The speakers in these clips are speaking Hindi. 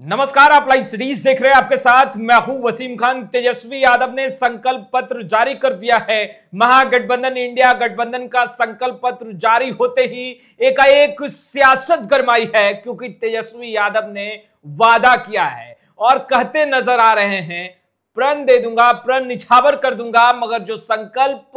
नमस्कार, आप लाइव सीरीज देख रहे हैं। आपके साथ मैं हूं वसीम खान। तेजस्वी यादव ने संकल्प पत्र जारी कर दिया है। महागठबंधन इंडिया गठबंधन का संकल्प पत्र जारी होते ही एकाएक सियासत गरमाई है, क्योंकि तेजस्वी यादव ने वादा किया है और कहते नजर आ रहे हैं, प्रण दे दूंगा, प्रण निछावर कर दूंगा, मगर जो संकल्प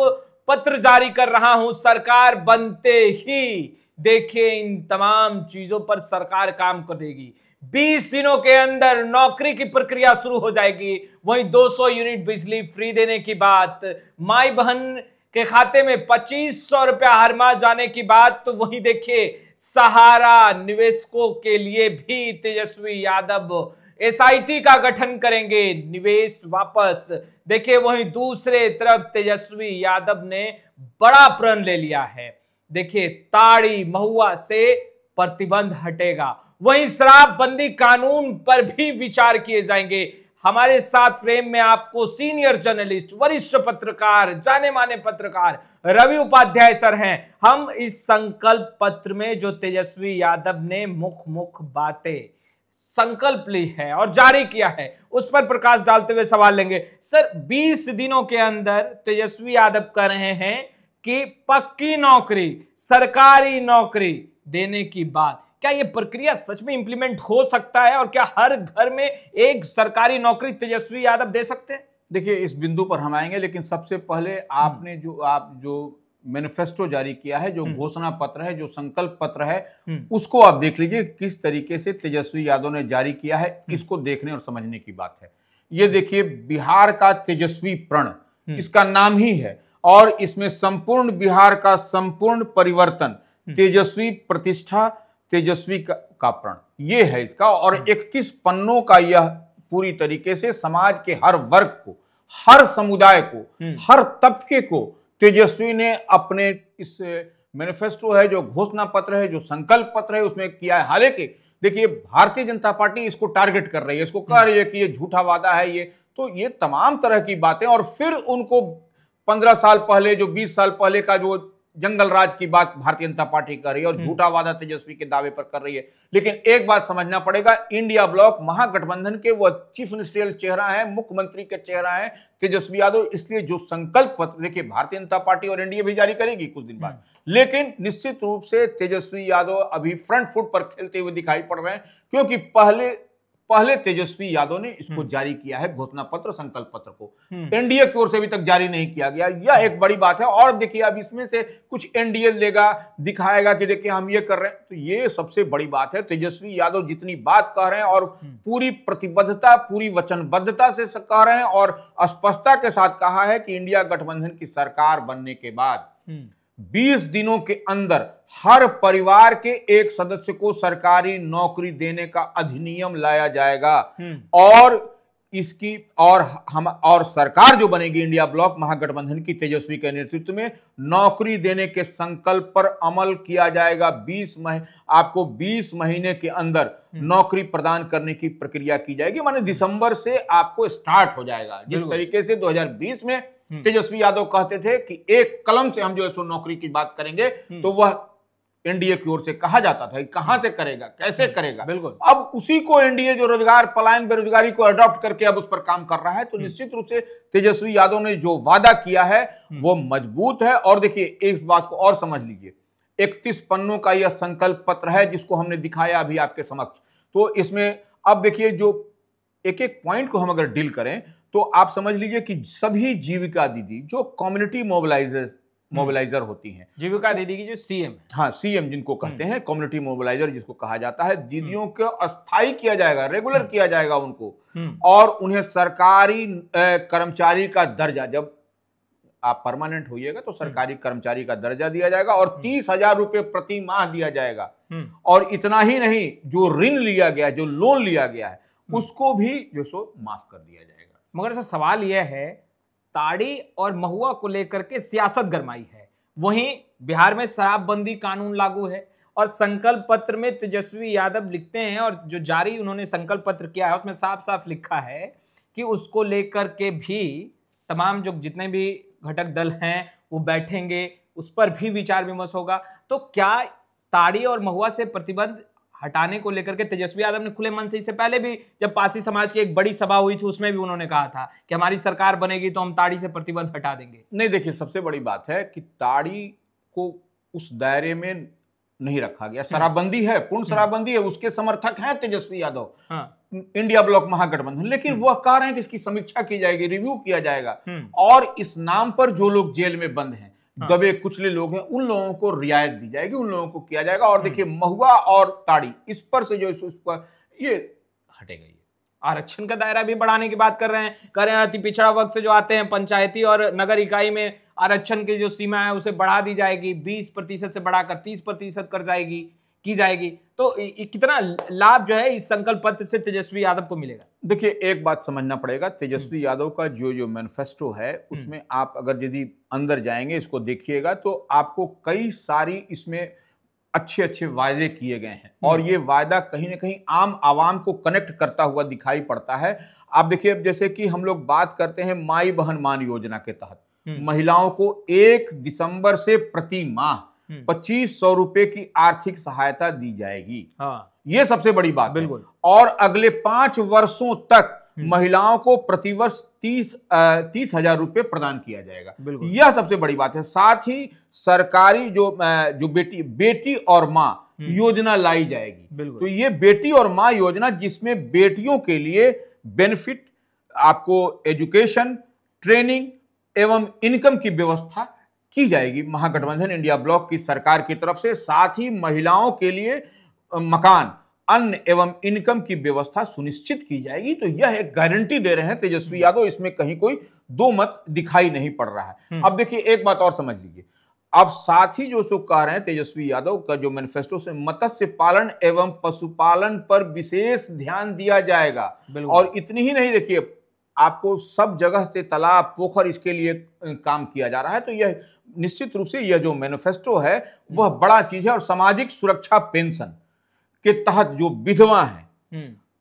पत्र जारी कर रहा हूं सरकार बनते ही, देखिए इन तमाम चीजों पर सरकार काम करेगी। 20 दिनों के अंदर नौकरी की प्रक्रिया शुरू हो जाएगी। वहीं 200 यूनिट बिजली फ्री देने की बात, माई बहन के खाते में 2500 रुपया हर माह जाने की बात, तो वहीं देखिए सहारा निवेशकों के लिए भी तेजस्वी यादव एसआईटी का गठन करेंगे, निवेश वापस। देखिए वहीं दूसरे तरफ तेजस्वी यादव ने बड़ा प्रण ले लिया है। देखिए ताड़ी महुआ से प्रतिबंध हटेगा। वहीं शराबबंदी कानून पर भी विचार किए जाएंगे। हमारे साथ फ्रेम में आपको सीनियर जर्नलिस्ट, वरिष्ठ पत्रकार, जाने माने पत्रकार रवि उपाध्याय सर हैं। हम इस संकल्प पत्र में जो तेजस्वी यादव ने मुख बातें संकल्प ली है और जारी किया है, उस पर प्रकाश डालते हुए सवाल लेंगे। सर, 20 दिनों के अंदर तेजस्वी यादव कह रहे हैं कि पक्की नौकरी, सरकारी नौकरी देने की बात, क्या यह प्रक्रिया सच में इंप्लीमेंट हो सकता है और क्या हर घर में एक सरकारी नौकरी तेजस्वी यादव दे सकते हैं? देखिए, इस बिंदु पर हम आएंगे, लेकिन सबसे पहले आपने जो मैनिफेस्टो जारी किया है, जो घोषणा पत्र है, जो संकल्प पत्र है, उसको आप देख लीजिए किस तरीके से तेजस्वी यादव ने जारी किया है। इसको देखने और समझने की बात है। ये देखिए, बिहार का तेजस्वी प्रण इसका नाम ही है, और इसमें संपूर्ण बिहार का संपूर्ण परिवर्तन, तेजस्वी प्रतिष्ठा, तेजस्वी का प्रण, ये है इसका। और 31 पन्नों का यह पूरी तरीके से समाज के हर वर्ग को, हर समुदाय को, हर तबके को तेजस्वी ने अपने इस मैनिफेस्टो है, जो घोषणा पत्र है, जो संकल्प पत्र है, उसमें किया है। हालांकि देखिए, भारतीय जनता पार्टी इसको टारगेट कर रही है, इसको कह रही है कि ये झूठा वादा है, ये तमाम तरह की बातें। और फिर उनको 15 साल पहले, जो 20 साल पहले का जो जंगल राज की बात भारतीय जनता पार्टी कर रही है, और झूठा वादा तेजस्वी के दावे पर कर रही है। लेकिन एक बात समझना पड़ेगा, इंडिया ब्लॉक महागठबंधन के वो चीफ मिनिस्ट्रियल चेहरा है, मुख्यमंत्री के चेहरा है तेजस्वी यादव। इसलिए जो संकल्प पत्र देखिए, भारतीय जनता पार्टी और एनडीए भी जारी करेगी कुछ दिन बाद, लेकिन निश्चित रूप से तेजस्वी यादव अभी फ्रंट फुट पर खेलते हुए दिखाई पड़ रहे हैं, क्योंकि पहले तेजस्वी यादव ने इसको जारी किया है, घोषणा पत्र, संकल्प पत्र को। एनडीए की ओर से अभी तक जारी नहीं किया गया, यह एक बड़ी बात है। और देखिए, अब इसमें से कुछ एनडीए लेगा, दिखाएगा कि देखिए हम ये कर रहे हैं, तो ये सबसे बड़ी बात है। तेजस्वी यादव जितनी बात कह रहे हैं और पूरी प्रतिबद्धता, पूरी वचनबद्धता से कह रहे हैं, और स्पष्टता के साथ कहा है कि इंडिया गठबंधन की सरकार बनने के बाद 20 दिनों के अंदर हर परिवार के एक सदस्य को सरकारी नौकरी देने का अधिनियम लाया जाएगा। और सरकार जो बनेगी इंडिया ब्लॉक महागठबंधन की, तेजस्वी के नेतृत्व में, नौकरी देने के संकल्प पर अमल किया जाएगा। आपको 20 महीने के अंदर नौकरी प्रदान करने की प्रक्रिया की जाएगी, माने दिसंबर से आपको स्टार्ट हो जाएगा। जिस तरीके से 2020 में तेजस्वी यादव कहते थे कि एक कलम से हम जो है सो नौकरी की बात करेंगे, तो वह एनडीए की ओर से कहा जाता था कि कहां से करेगा, कैसे करेगा। बिल्कुल। अब उसी को एनडीए जो रोजगार पलायन, बेरोजगारी को अडॉप्ट करके अब उस पर काम कर रहा है। तो निश्चित रूप से तेजस्वी यादव ने जो वादा किया है वो मजबूत है। और देखिए, इस बात को और समझ लीजिए, 31 पन्नों का यह संकल्प पत्र है, जिसको हमने दिखाया अभी आपके समक्ष। तो इसमें अब देखिए, जो एक एक पॉइंट को हम अगर डील करें, तो आप समझ लीजिए कि सभी जीविका दीदी जो कम्युनिटी मोबिलाइजर होती हैं, जीविका दीदी की जो सीएम, हाँ सीएम जिनको कहते हैं, कम्युनिटी मोबिलाइजर जिसको कहा जाता है, दीदियों को अस्थायी किया जाएगा, रेगुलर किया जाएगा उनको, और उन्हें सरकारी कर्मचारी का दर्जा, जब आप परमानेंट होइएगा तो सरकारी कर्मचारी का दर्जा दिया जाएगा, और 30,000 रुपए प्रति माह दिया जाएगा। और इतना ही नहीं, जो ऋण लिया गया, जो लोन लिया गया है, उसको भी जो सो माफ कर दिया जाएगा। मगर सर, सवाल यह है, ताड़ी और महुआ को लेकर के सियासत गरमाई है, वहीं बिहार में शराबबंदी कानून लागू है, और संकल्प पत्र में तेजस्वी यादव लिखते हैं, और जो जारी उन्होंने संकल्प पत्र किया है उसमें साफ साफ लिखा है कि उसको लेकर के भी तमाम जो जितने भी घटक दल हैं वो बैठेंगे, उस पर भी विचार विमर्श होगा। तो क्या ताड़ी और महुआ से प्रतिबंध हटाने को लेकर के तेजस्वी यादव ने खुले मन से, इससे पहले भी जब पासी समाज की एक बड़ी सभा हुई थी उसमें भी उन्होंने कहा था कि हमारी सरकार बनेगी तो हम ताड़ी से प्रतिबंध हटा देंगे। नहीं, देखिए सबसे बड़ी बात है कि ताड़ी को उस दायरे में नहीं रखा गया। शराबबंदी है, पूर्ण शराबबंदी है, उसके समर्थक हैं तेजस्वी यादव, इंडिया ब्लॉक महागठबंधन, लेकिन वह कह रहे हैं कि इसकी समीक्षा की जाएगी, रिव्यू किया जाएगा और इस नाम पर जो लोग जेल में बंद हैं, दबे कुचले लोग हैं, उन लोगों को रियायत दी जाएगी, उन लोगों को किया जाएगा। और देखिए महुआ और ताड़ी इस पर से जो इस पर ये हटेगा। ये आरक्षण का दायरा भी बढ़ाने की बात कर रहे हैं अति पिछड़ा वर्ग से जो आते हैं, पंचायती और नगर इकाई में आरक्षण की जो सीमा है उसे बढ़ा दी जाएगी, 20% से बढ़ाकर 30% की जाएगी। तो कितना लाभ जो है इस संकल्प पत्र से तेजस्वी यादव को मिलेगा? देखिए एक बात समझना पड़ेगा, तेजस्वी यादव का जो मैनिफेस्टो है उसमें आप अगर यदि अंदर जाएंगे, इसको देखिएगा तो आपको कई सारी इसमें अच्छे अच्छे वायदे किए गए हैं और ये वायदा कहीं ना कहीं आम आवाम को कनेक्ट करता हुआ दिखाई पड़ता है। आप देखिए, अब जैसे कि हम लोग बात करते हैं माई बहन मान योजना के तहत महिलाओं को 1 दिसंबर से प्रति माह 2500 रुपए की आर्थिक सहायता दी जाएगी। ये सबसे बड़ी बात है। और अगले 5 वर्षों तक महिलाओं को प्रतिवर्ष 30,000 रुपए प्रदान किया जाएगा। यह सबसे बड़ी बात है। साथ ही सरकारी जो बेटी और माँ योजना लाई जाएगी। तो ये बेटी और माँ योजना जिसमें बेटियों के लिए बेनिफिट, आपको एजुकेशन, ट्रेनिंग एवं इनकम की व्यवस्था की जाएगी महागठबंधन इंडिया ब्लॉक की सरकार की तरफ से। साथ ही महिलाओं के लिए मकान, अन्न एवं इनकम की व्यवस्था सुनिश्चित की जाएगी। तो यह एक गारंटी दे रहे हैं तेजस्वी यादव, इसमें कहीं कोई दो मत दिखाई नहीं पड़ रहा है। अब देखिए एक बात और समझ लीजिए, अब साथ ही जो कह रहे हैं तेजस्वी यादव का जो मैनिफेस्टो से मत्स्य पालन एवं पशुपालन पर विशेष ध्यान दिया जाएगा। और इतनी ही नहीं, देखिए आपको सब जगह से तालाब, पोखर, इसके लिए काम किया जा रहा है। तो यह निश्चित रूप से यह जो मैनिफेस्टो है वह बड़ा चीज है। और सामाजिक सुरक्षा पेंशन के तहत जो विधवा हैं,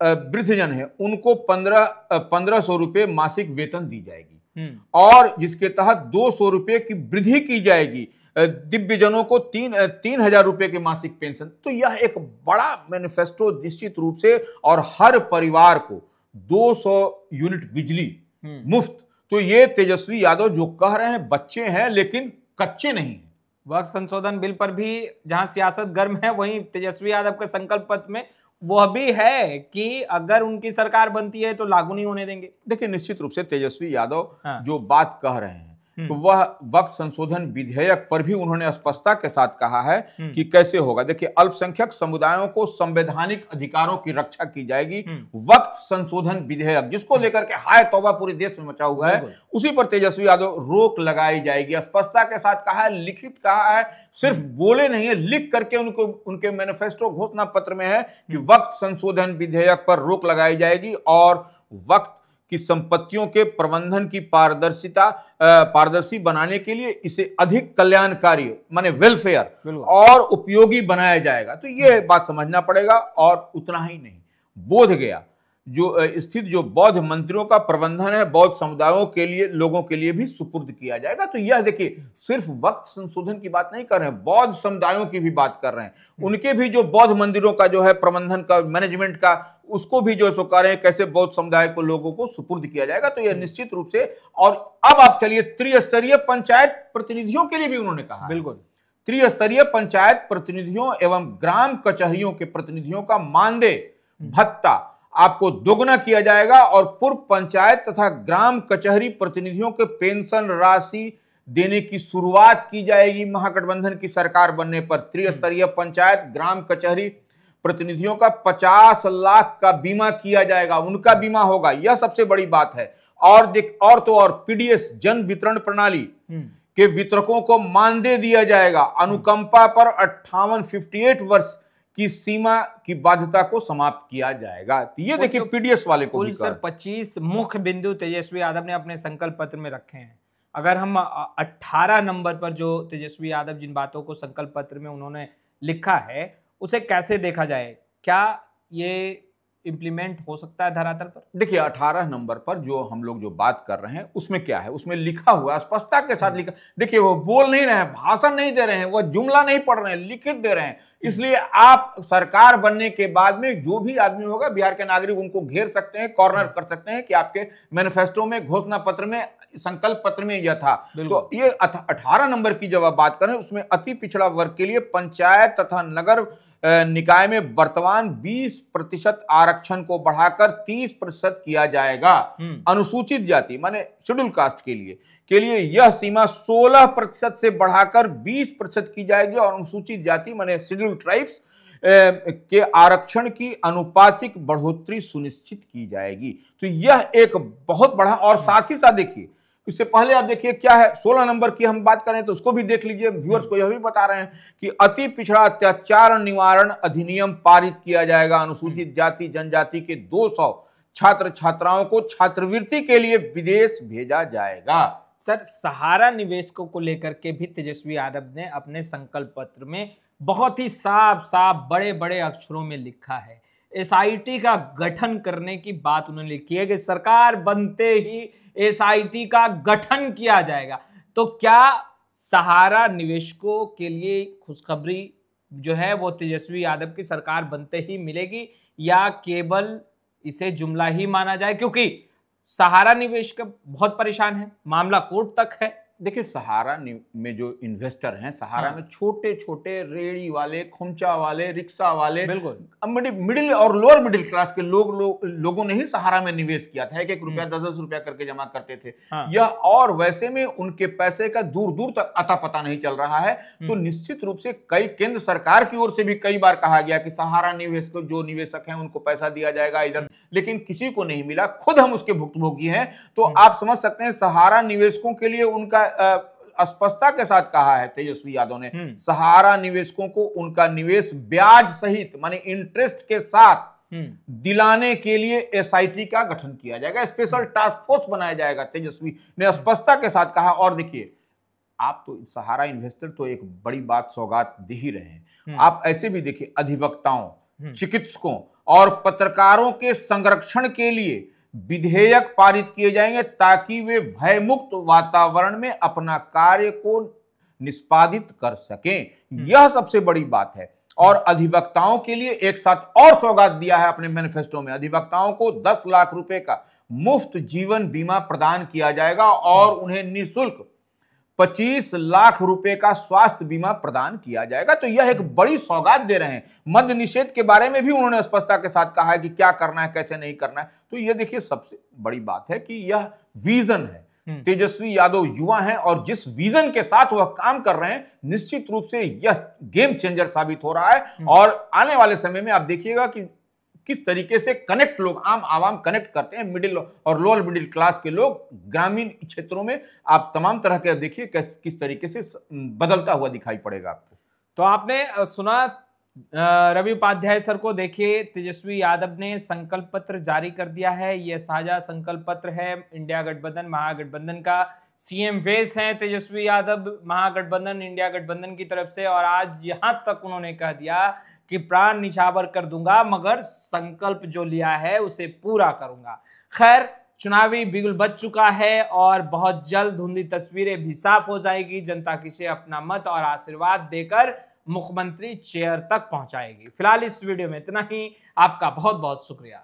वृद्धजन है, उनको 1500 रुपए मासिक वेतन दी जाएगी और जिसके तहत 200 रुपए की वृद्धि की जाएगी। दिव्यजनों को 3000 रुपए के मासिक पेंशन। तो यह एक बड़ा मैनिफेस्टो निश्चित रूप से, और हर परिवार को 200 यूनिट बिजली मुफ्त। तो ये तेजस्वी यादव जो कह रहे हैं, बच्चे हैं लेकिन कच्चे नहीं हैं। वक्त संशोधन बिल पर भी जहां सियासत गर्म है, वहीं तेजस्वी यादव के संकल्प पत्र में वह भी है कि अगर उनकी सरकार बनती है तो लागू नहीं होने देंगे। देखिए निश्चित रूप से तेजस्वी यादव जो बात कह रहे हैं तो वह वक्त संशोधन विधेयक पर भी उन्होंने स्पष्टता के साथ कहा है कि कैसे होगा। देखिए अल्पसंख्यक समुदायों को संवैधानिक अधिकारों की रक्षा की जाएगी। वक्त संशोधन विधेयक जिसको लेकर के हाय तौबा पूरे देश में मचा हुआ है, उसी पर तेजस्वी यादव रोक लगाई जाएगी। स्पष्टता के साथ कहा है, लिखित कहा है, सिर्फ बोले नहीं है, लिख करके उनको उनके मैनिफेस्टो घोषणा पत्र में है कि वक्त संशोधन विधेयक पर रोक लगाई जाएगी और वक्त की संपत्तियों के प्रबंधन की पारदर्शी बनाने के लिए इसे अधिक कल्याणकारी माने वेलफेयर और उपयोगी बनाया जाएगा। तो यह बात समझना पड़ेगा। और उतना ही नहीं, बोध गया जो स्थित जो बौद्ध मंदिरों का प्रबंधन है, बौद्ध समुदायों के लिए, लोगों के लिए भी सुपुर्द किया जाएगा। तो यह देखिए सिर्फ वक्त संशोधन की बात नहीं कर रहे हैं, बौद्ध समुदायों की भी बात कर रहे हैं। उनके भी जो बौद्ध मंदिरों का जो है प्रबंधन का, मैनेजमेंट का, उसको भी जो कह रहे हैं कैसे बौद्ध समुदाय को, लोगों को सुपुर्द किया जाएगा। तो यह निश्चित रूप से। और अब आप चलिए त्रिस्तरीय पंचायत प्रतिनिधियों के लिए भी उन्होंने कहा, बिल्कुल त्रिस्तरीय पंचायत प्रतिनिधियों एवं ग्राम कचहरियों के प्रतिनिधियों का मानदेय भत्ता आपको दोगुना किया जाएगा और पूर्व पंचायत तथा ग्राम कचहरी प्रतिनिधियों के पेंशन राशि देने की शुरुआत की जाएगी महागठबंधन की सरकार बनने पर। त्रिस्तरीय पंचायत, ग्राम कचहरी प्रतिनिधियों का 50 लाख का बीमा किया जाएगा, उनका बीमा होगा। यह सबसे बड़ी बात है। और पीडीएस जन वितरण प्रणाली के वितरकों को मानदेय दिया जाएगा। अनुकंपा पर 58 वर्ष की सीमा की बाध्यता को समाप्त किया जाएगा। ये देखिए पीडीएस वाले को भी 25 मुख्य बिंदु तेजस्वी यादव ने अपने संकल्प पत्र में रखे हैं। अगर हम 18 नंबर पर जो तेजस्वी यादव जिन बातों को संकल्प पत्र में उन्होंने लिखा है उसे कैसे देखा जाए? क्या ये इंप्लीमेंट हो सकता है धरातल पर? देखिए 18 नंबर पर जो हम लोग जो बात कर रहे हैं उसमें क्या है, उसमें लिखा हुआ स्पष्टता के साथ लिखा। देखिए वो बोल नहीं रहे हैं, भाषण नहीं दे रहे हैं, वो जुमला नहीं पढ़ रहे हैं, लिखित दे रहे हैं इसलिए आप सरकार बनने के बाद में जो भी आदमी होगा, बिहार के नागरिक उनको घेर सकते हैं, कॉर्नर कर सकते हैं कि आपके मैनिफेस्टो में, घोषणा पत्र में, संकल्प पत्र में यह था। तो ये 18 नंबर की जब आप बात करें, उसमें अति पिछड़ा वर्ग के लिए पंचायत तथा नगर निकाय में वर्तमान 20% आरक्षण को बढ़ाकर 30% किया जाएगा। अनुसूचित जाति माने शेड्यूल कास्ट के लिए यह सीमा 16% से बढ़ाकर 20% की जाएगी और अनुसूचित जाति माने शेड्यूल ट्राइब्स के आरक्षण की अनुपातिक बढ़ोतरी सुनिश्चित की जाएगी। तो यह एक बहुत बड़ा, और साथ ही साथ देखिए, इससे पहले आप देखिए क्या है, 16 नंबर की हम बात करें तो उसको भी देख लीजिए। व्यूअर्स को यह भी बता रहे हैं कि अति पिछड़ा अत्याचार निवारण अधिनियम पारित किया जाएगा। अनुसूचित जाति जनजाति के 200 छात्र छात्राओं को छात्रवृत्ति के लिए विदेश भेजा जाएगा। सर, सहारा निवेशकों को लेकर के भी तेजस्वी यादव ने अपने संकल्प पत्र में बहुत ही साफ साफ बड़े बड़े अक्षरों में लिखा है, एसआईटी का गठन करने की बात उन्होंने लिखी है कि सरकार बनते ही एसआईटी का गठन किया जाएगा। तो क्या सहारा निवेशकों के लिए खुशखबरी जो है वो तेजस्वी यादव की सरकार बनते ही मिलेगी, या केवल इसे जुमला ही माना जाए? क्योंकि सहारा निवेशक बहुत परेशान है, मामला कोर्ट तक है। देखिए, सहारा में जो इन्वेस्टर हैं, सहारा में छोटे छोटे रेड़ी वाले, खुमचा वाले, रिक्शा वाले, बिल्कुल मिडिल और लोअर मिडिल क्लास के लोगों ने ही सहारा में निवेश किया था। 1-1 रुपया 10-10 रुपया करके जमा करते थे। यह और वैसे में उनके पैसे का दूर दूर तक अता पता नहीं चल रहा है। तो निश्चित रूप से कई केंद्र सरकार की ओर से भी कई बार कहा गया कि सहारा निवेश को जो निवेशक हैं उनको पैसा दिया जाएगा इधर, लेकिन किसी को नहीं मिला। खुद हम उसके भुक्तभोगी हैं। तो आप समझ सकते हैं, सहारा निवेशकों के लिए उनका स्पष्टता के साथ कहा है तेजस्वी यादव ने, सहारा निवेशकों को उनका निवेश ब्याज सहित माने इंटरेस्ट के साथ दिलाने के लिए एसआईटी का गठन किया जाएगा, स्पेशल टास्क फोर्स बनाया जाएगा। तेजस्वी ने स्पष्टता के साथ कहा। और देखिए, आप तो सहारा इन्वेस्टर तो एक बड़ी बात सौगात दे ही रहे हैं। आप ऐसे भी देखिए, अधिवक्ताओं, चिकित्सकों और पत्रकारों के संरक्षण के लिए विधेयक पारित किए जाएंगे ताकि वे भयमुक्त वातावरण में अपना कार्य को निष्पादित कर सकें। यह सबसे बड़ी बात है। और अधिवक्ताओं के लिए एक साथ और सौगात दिया है अपने मैनिफेस्टो में। अधिवक्ताओं को 10 लाख रुपए का मुफ्त जीवन बीमा प्रदान किया जाएगा और उन्हें निःशुल्क 25 लाख रुपए का स्वास्थ्य बीमा प्रदान किया जाएगा। तो यह एक बड़ी सौगात दे रहे हैं। मद्य निषेध के बारे में भी उन्होंने स्पष्टता के साथ कहा है कि क्या करना है, कैसे नहीं करना है। तो यह देखिए, सबसे बड़ी बात है कि यह विजन है। तेजस्वी यादव युवा हैं और जिस विजन के साथ वह काम कर रहे हैं, निश्चित रूप से यह गेम चेंजर साबित हो रहा है। और आने वाले समय में आप देखिएगा कि किस तरीके से कनेक्ट लोग, आम आवाम कनेक्ट करते हैं। मिडिल और लोअर मिडिल क्लास के लोग ग्रामीण क्षेत्रों में आप तमाम तरह के देखिए किस तरीके से बदलता हुआ दिखाई पड़ेगा आपको। तो आपने सुना रवि उपाध्याय सर को। देखिए, तेजस्वी यादव ने संकल्प पत्र जारी कर दिया है। यह साझा संकल्प पत्र है इंडिया गठबंधन महागठबंधन का। सीएम वेस हैं तेजस्वी यादव महागठबंधन इंडिया गठबंधन की तरफ से, और आज यहां तक उन्होंने कह दिया कि प्राण निछावर कर दूंगा मगर संकल्प जो लिया है उसे पूरा करूंगा। खैर, चुनावी बिगुल बज चुका है और बहुत जल्द धुंधली तस्वीरें भी साफ हो जाएगी। जनता किसे अपना मत और आशीर्वाद देकर मुख्यमंत्री चेयर तक पहुंचाएगी। फिलहाल इस वीडियो में इतना ही। आपका बहुत बहुत शुक्रिया।